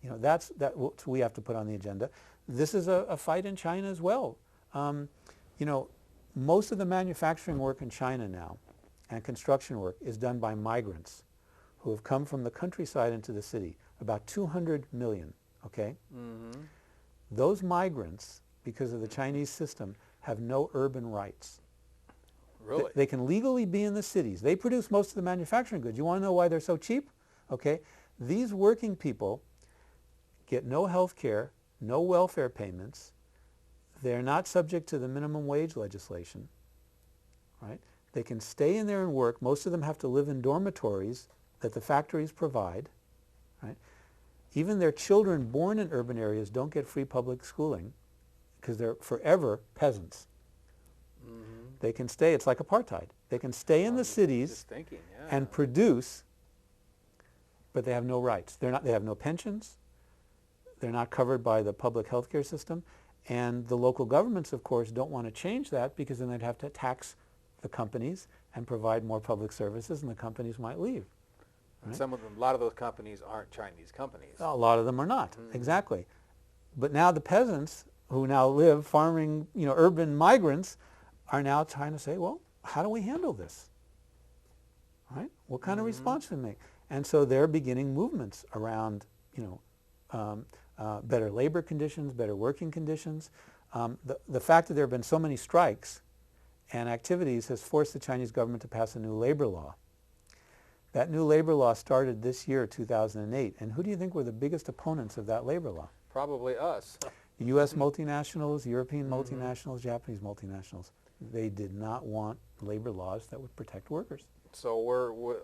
That's what we have to put on the agenda. This is a fight in China as well. Most of the manufacturing work in China now and construction work is done by migrants who have come from the countryside into the city, about 200 million, okay? Those migrants, because of the Chinese system, have no urban rights. Really? They can legally be in the cities. They produce most of the manufacturing goods. You want to know why they're so cheap? Okay, these working people get no health care, no welfare payments. They're not subject to the minimum wage legislation, right? They can stay in there and work. Most of them have to live in dormitories that the factories provide, right? Even their children born in urban areas don't get free public schooling because they're forever peasants. They can stay, it's like apartheid. They can stay in the cities and produce, but they have no rights. They have no pensions. They're not covered by the public health care system. And the local governments, of course, don't want to change that because then they'd have to tax the companies and provide more public services, and the companies might leave. Right? A lot of those companies aren't Chinese companies. A lot of them are not, exactly. But now the peasants who now live farming, urban migrants, are now trying to say, well, how do we handle this? Right? What kind of response do we make? And so they're beginning movements around, better labor conditions, better working conditions. The fact that there have been so many strikes and activities has forced the Chinese government to pass a new labor law. That new labor law started this year, 2008. And who do you think were the biggest opponents of that labor law? Probably us. U.S. multinationals, European multinationals, Japanese multinationals. They did not want labor laws that would protect workers. So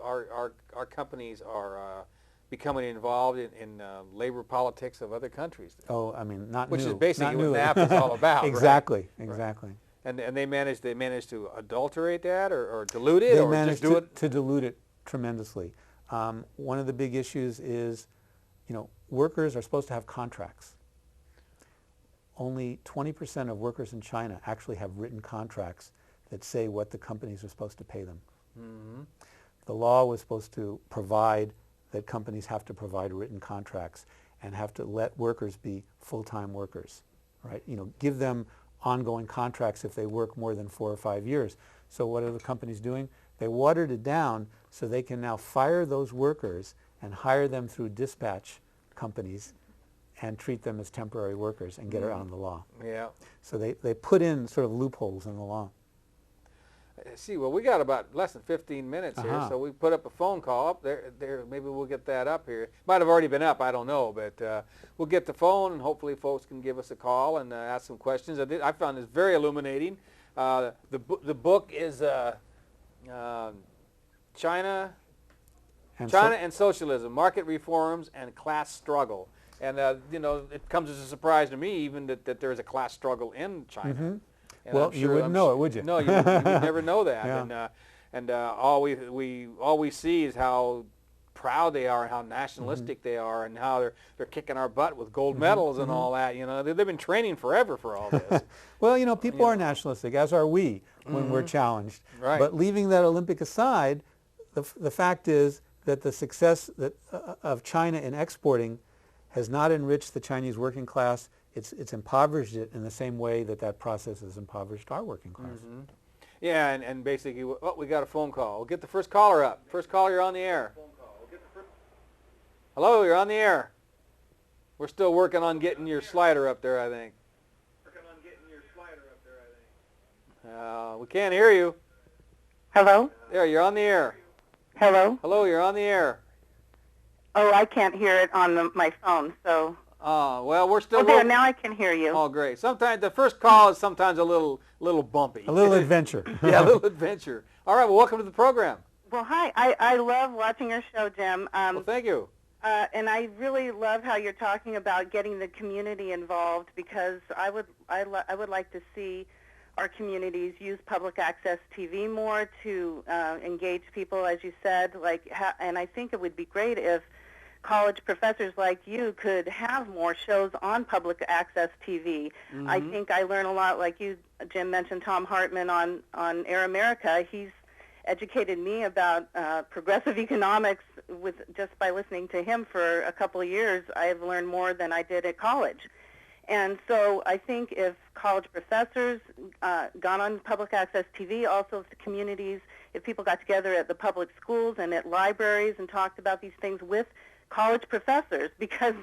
our companies are becoming involved in labor politics of other countries. Oh, I mean, not Which new. is basically not what new. NAFTA is all about. Exactly, right? exactly. Right. And they managed to adulterate that or dilute it, They or managed just do it. to dilute it tremendously. One of the big issues is, workers are supposed to have contracts. Only 20% of workers in China actually have written contracts that say what the companies are supposed to pay them. The law was supposed to provide that companies have to provide written contracts and have to let workers be full-time workers, right? Give them ongoing contracts if they work more than 4 or 5 years. So what are the companies doing? They watered it down so they can now fire those workers and hire them through dispatch companies and treat them as temporary workers and get around the law. Yeah. So they put in sort of loopholes in the law. See, well, we got about less than 15 minutes here, so we put up a phone call up there. Maybe we'll get that up here. Might have already been up, I don't know, but we'll get the phone, and hopefully folks can give us a call and ask some questions. I found this very illuminating. The book is China and Socialism: Market Reforms and Class Struggle. And it comes as a surprise to me even that there is a class struggle in China. Mm-hmm. Well, you wouldn't know it, would you? No, you would never know that. Yeah. And all we see is how proud they are and how nationalistic they are and how they're kicking our butt with gold medals and all that. They've been training forever for all this. Well, people are nationalistic, as are we when we're challenged. Right. But leaving that Olympic aside, the fact is that the success of China in exporting has not enriched the Chinese working class. It's impoverished it in the same way that process has impoverished our working class. Yeah, and basically, we got a phone call. We'll get the first caller up. First caller, you're on the air. Hello, you're on the air. We're still working on getting your slider up there, I think. We can't hear you. Hello? There, you're on the air. Hello? Hello, you're on the air. Oh, I can't hear it on my phone, so... well, we're still... Oh, there, now I can hear you. Oh, great. Sometimes the first call is sometimes a little bumpy. A little adventure. Yeah, a little adventure. All right, well, welcome to the program. Well, hi. I love watching your show, Jim. Well, thank you. And I really love how you're talking about getting the community involved, because I would like to see our communities use public access TV more to engage people, as you said. And I think it would be great if college professors like you could have more shows on public access TV. I think I learn a lot, like you, Jim, mentioned Tom Hartman on Air America. He's educated me about progressive economics just by listening to him for a couple of years. I've learned more than I did at college. And so I think if college professors got on public access TV, also if the communities, if people got together at the public schools and at libraries and talked about these things with college professors, because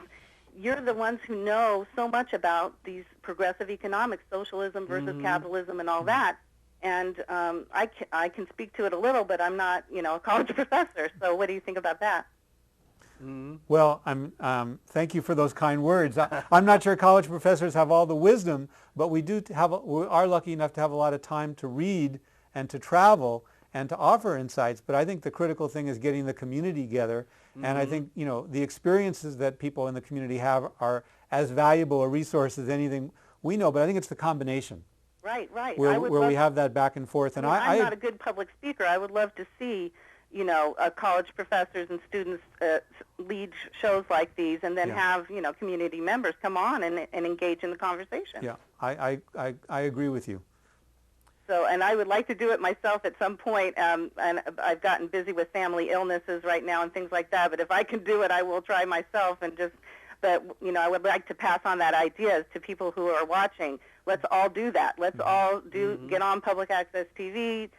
you're the ones who know so much about these progressive economics, socialism versus capitalism and all that. And I can speak to it a little, but I'm not, a college professor. So what do you think about that? Well, thank you for those kind words. I'm not sure college professors have all the wisdom, but we are lucky enough to have a lot of time to read and to travel and to offer insights. But I think the critical thing is getting the community together. And I think, the experiences that people in the community have are as valuable a resource as anything we know. But I think it's the combination. Right. Where we have that back and forth. And I'm not a good public speaker. I would love to see, college professors and students lead shows like these, and then have, community members come on and engage in the conversation. Yeah, I agree with you. So, and I would like to do it myself at some point, and I've gotten busy with family illnesses right now and things like that, but if I can do it, I will try myself but, I would like to pass on that idea to people who are watching. Let's all do that. Let's all get on public access TV,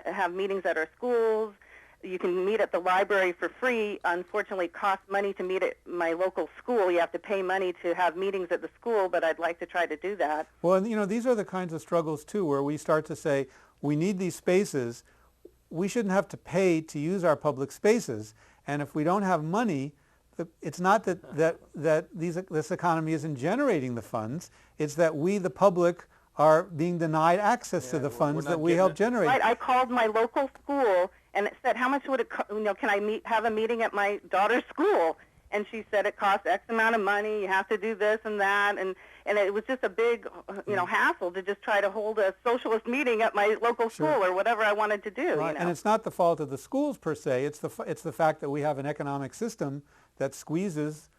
have meetings at our schools. You can meet at the library for free. Unfortunately, it costs money to meet at my local school. You have to pay money to have meetings at the school, but I'd like to try to do that. Well, these are the kinds of struggles, too, where we start to say, we need these spaces. We shouldn't have to pay to use our public spaces. And if we don't have money, it's not that this economy isn't generating the funds. It's that we, the public, are being denied access to the funds that we help generate. Right. I called my local school and it said, how much would it can I have a meeting at my daughter's school? And she said it costs X amount of money, you have to do this and that, and it was just a big, hassle to just try to hold a socialist meeting at my local school or whatever I wanted to do. Right. And it's not the fault of the schools per se, it's the fact that we have an economic system that squeezes,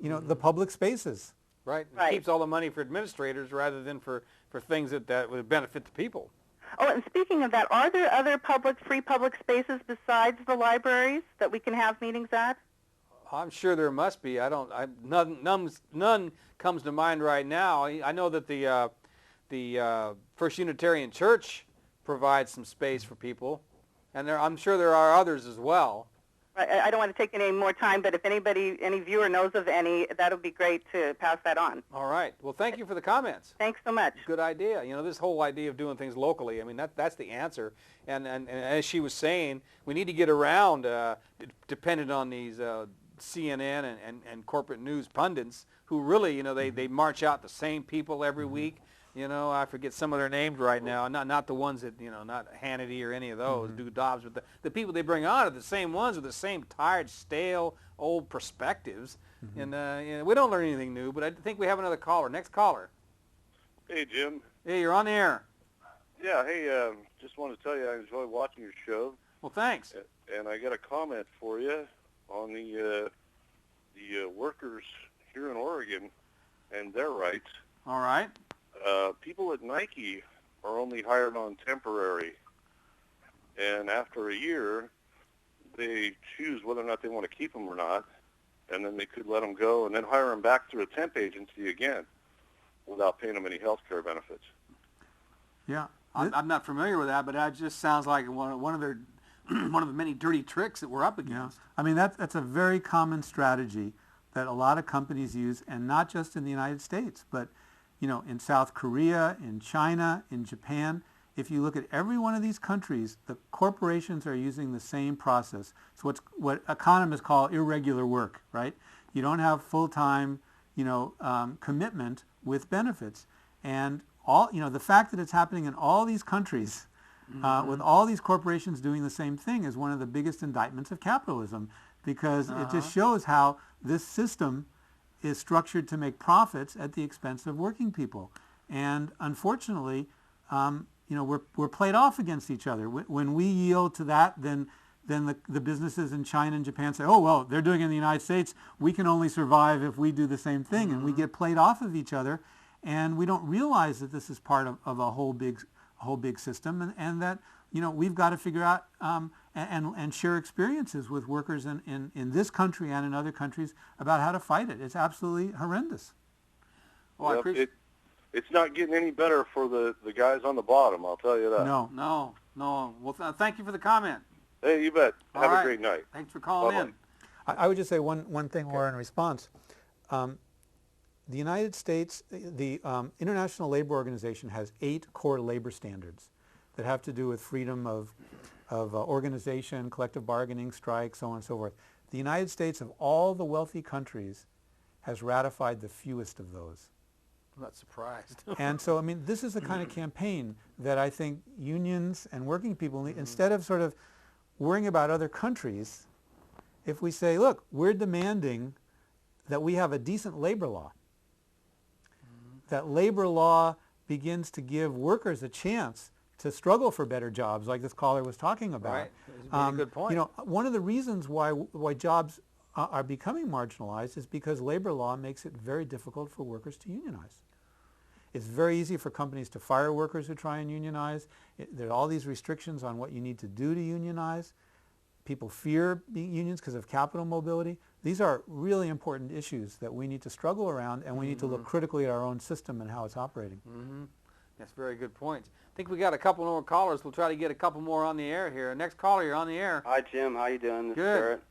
the public spaces. Right. It keeps all the money for administrators rather than for things that would benefit the people. Oh, and speaking of that, are there other free public spaces besides the libraries that we can have meetings at? I'm sure there must be. None comes to mind right now. I know that the First Unitarian Church provides some space for people, and I'm sure there are others as well. I don't want to take any more time, but if any viewer knows of any, that would be great to pass that on. All right. Well, thank you for the comments. Thanks so much. Good idea. You know, this whole idea of doing things locally, I mean, that's the answer. And as she was saying, we need to get around, dependent on these CNN and corporate news pundits who really, you know, they march out the same people every week. You know, I forget some of their names right now. Not the ones that, you know, not Hannity or any of those, Dobbs, but the people they bring on are the same ones with the same tired, stale, old perspectives. And you know, we don't learn anything new, but I think we have another caller. Next caller. Hey, Jim. Hey, you're on the air. Yeah, hey, just wanted to tell you I enjoy watching your show. Well, thanks. And I got a comment for you on the workers here in Oregon and their rights. All right. People at Nike are only hired on temporary, and after a year, they choose whether or not they want to keep them or not, and then they could let them go and then hire them back through a temp agency again without paying them any health care benefits. Yeah. I'm not familiar with that, but that just sounds like one of their one of the many dirty tricks that we're up against. I mean, that's a very common strategy that a lot of companies use, and not just in the United States, but you know, in South Korea, in China, in Japan. If you look at every one of these countries, the corporations are using the same process. So what economists call irregular work, right? You don't have full-time, you know, commitment with benefits. And all, you know, the fact that it's happening in all these countries, with all these corporations doing the same thing, is one of the biggest indictments of capitalism, because it just shows how this system is structured to make profits at the expense of working people. And unfortunately, you know, we're played off against each other. When we yield to that, then the businesses in China and Japan say, oh, well, they're doing it in the United States. We can only survive if we do the same thing. And we get played off of each other. And we don't realize that this is part of a whole big system, and that, you know, we've got to figure out and share experiences with workers in this country and in other countries about how to fight it. It's absolutely horrendous. Well, I appreciate it's not getting any better for the guys on the bottom, I'll tell you that. No. Well, thank you for the comment. Hey, you bet. All Have right. a great night. Thanks for calling Bye-bye. in. I would just say one thing more in response. The United States, the International Labor Organization has 8 core labor standards that have to do with freedom of organization, collective bargaining, strike, so on and so forth. The United States, of all the wealthy countries, has ratified the fewest of those. I'm not surprised. And so, I mean, this is the kind of campaign that I think unions and working people need, instead of sort of worrying about other countries, if we say, look, we're demanding that we have a decent labor law, that labor law begins to give workers a chance to struggle for better jobs, like this caller was talking about. Right. That's a good point. You know, one of the reasons why jobs are becoming marginalized is because labor law makes it very difficult for workers to unionize. It's very easy for companies to fire workers who try and unionize. There are all these restrictions on what you need to do to unionize. People fear being unions because of capital mobility. These are really important issues that we need to struggle around, and we need to look critically at our own system and how it's operating. That's very good points. I think we got a couple more callers. We'll try to get a couple more on the air here. Next caller, you're on the air. Hi, Jim. How you doing? This Good. is Barrett.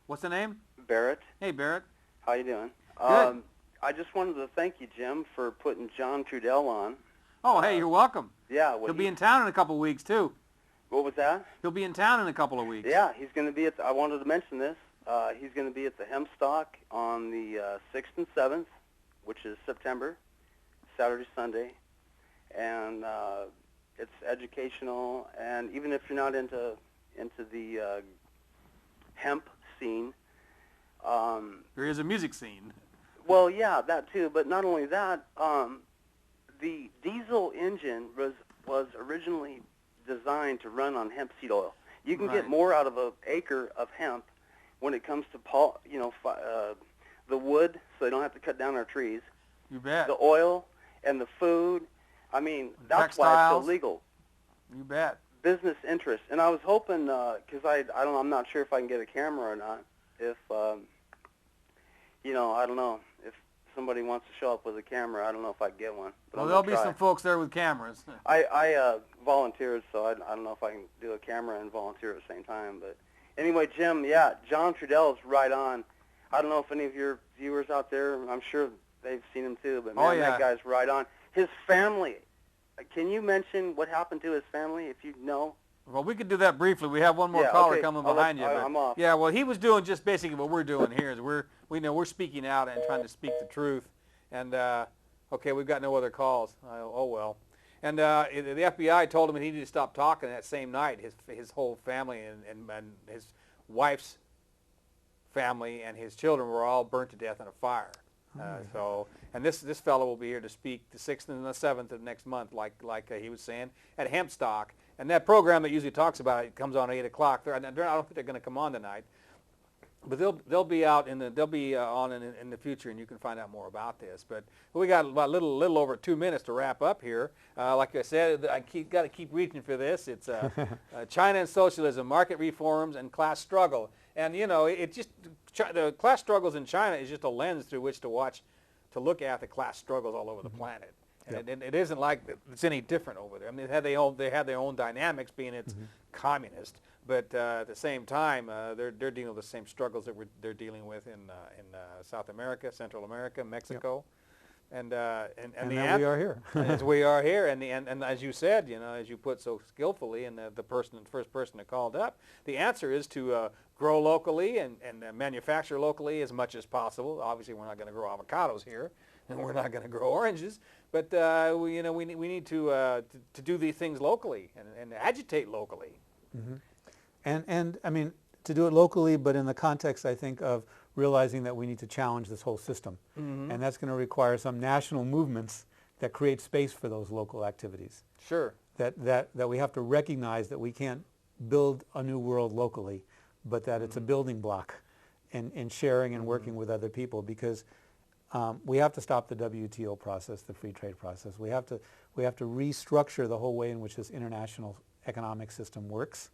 What's the name? Barrett. Hey, Barrett. How you doing? Good. I just wanted to thank you, Jim, for putting John Trudell on. Oh, hey, you're welcome. Yeah. He'll be in town in a couple of weeks, too. What was that? He'll be in town in a couple of weeks. Yeah, he's going to be at I wanted to mention this. He's going to be at the Hempstock on the 6th and 7th, which is September, Saturday, Sunday. And it's educational, and even if you're not into the hemp scene, There is a music scene. well, yeah, that too. But not only that, the diesel engine was originally designed to run on hemp seed oil. You can Right. get more out of an acre of hemp when it comes to the wood, so they don't have to cut down our trees. You bet. The oil and the food. I mean, that's why it's Textiles. illegal. You bet. Business interest. And I was hoping, because I don't know, I'm not sure if I can get a camera or not. If I don't know if somebody wants to show up with a camera. I don't know if I can get one. But Well, I'm there'll gonna be try. some folks there with cameras. I volunteered, so I don't know if I can do a camera and volunteer at the same time. But Anyway, Jim, yeah, John Trudell's right on. I don't know if any of your viewers out there, I'm sure they've seen him too, but man, that guy's right on. His family, can you mention what happened to his family if you know? Well, we could do that briefly. We have one more caller coming behind you. I'm off. Yeah, well, he was doing just basically what we're doing here. Is we're speaking out and trying to speak the truth. And okay, we've got no other calls. Oh well. And the FBI told him he needed to stop talking that same night. His whole family and his wife's family and his children were all burnt to death in a fire. And this fellow will be here to speak the 6th and the 7th of next month, like he was saying, at Hempstock. And that program that usually talks about it comes on at 8 o'clock. I don't think they're going to come on tonight, but they'll be out on in the future, and you can find out more about this. But we got about a little over 2 minutes to wrap up here. Like I said, got to keep reaching for this. It's China and socialism, market reforms, and class struggle. And you know, the class struggles in China is just a lens through which to look at the class struggles all over the planet. And it isn't like it's any different over there. I mean, they have their own dynamics, being it's communist, but at the same time, they're dealing with the same struggles that they're dealing with in South America, Central America, Mexico, and there we are here. As we are here, and as you said, you know, as you put so skillfully, and the first person that called up, the answer is to grow locally and manufacture locally as much as possible. Obviously, we're not going to grow avocados here, and we're not going to grow oranges, but we need to do these things locally and agitate locally. And I mean, to do it locally, but in the context, I think, of realizing that we need to challenge this whole system. And that's going to require some national movements that create space for those local activities. Sure. That we have to recognize that we can't build a new world locally, but that it's a building block in sharing and working with other people, because we have to stop the WTO process, the free trade process. We have to restructure the whole way in which this international economic system works.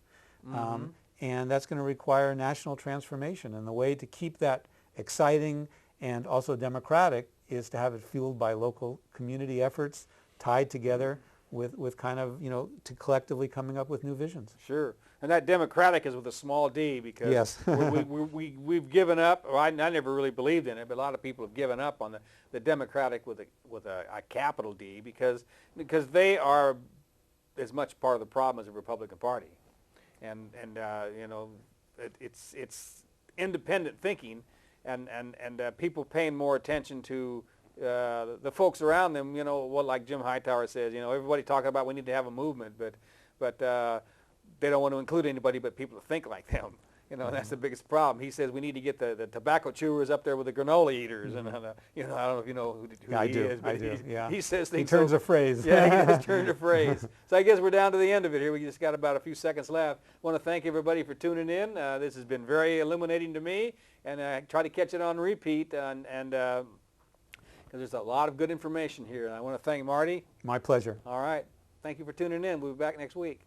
And that's going to require national transformation. And the way to keep that exciting and also democratic is to have it fueled by local community efforts, tied together with kind of, you know, to collectively coming up with new visions. Sure. And that democratic is with a small d, because yes. we've given up, or I never really believed in it, but a lot of people have given up on the democratic with a capital D, because they are as much part of the problem as the Republican Party. And you know, it's independent thinking, and people paying more attention to the folks around them. You know, what, like Jim Hightower says, you know, everybody talking about we need to have a movement, but they don't want to include anybody but people who think like them. You know, that's the biggest problem. He says we need to get the tobacco chewers up there with the granola eaters, and you know, I don't know if you know who he is, but he says things. He turns a phrase. Yeah, he does turn a phrase. So I guess we're down to the end of it here. We just got about a few seconds left. I want to thank everybody for tuning in. This has been very illuminating to me, and I try to catch it on repeat, and because there's a lot of good information here. And I want to thank Marty. My pleasure. All right. Thank you for tuning in. We'll be back next week.